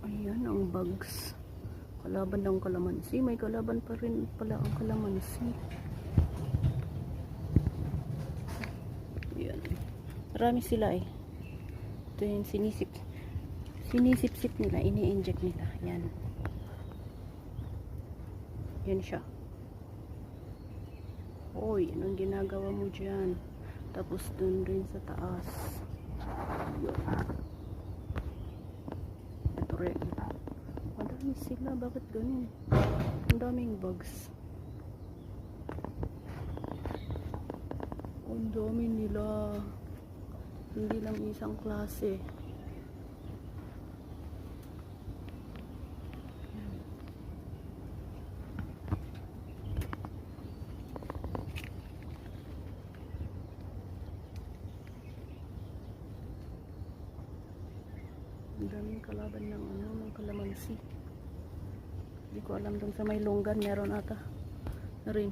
Ayan ang bugs. Kalaban ng kalamansi. May kalaban pa rin pala ang kalamansi. Ayan. Marami sila eh. Ito yung sinisip-sip nila. Ini-inject nila. Ayan. Yan siya. Hoy, anong ginagawa mo dyan? Tapos dun rin sa taas. Yun. Ito rin. Madami sila. Bakit ganun? Ang daming bugs. Ang dami nila. Hindi lang isang klase. Ang daming kalaban ng kalamansi. Hindi ko alam dun sa may longgan meron ata na rin.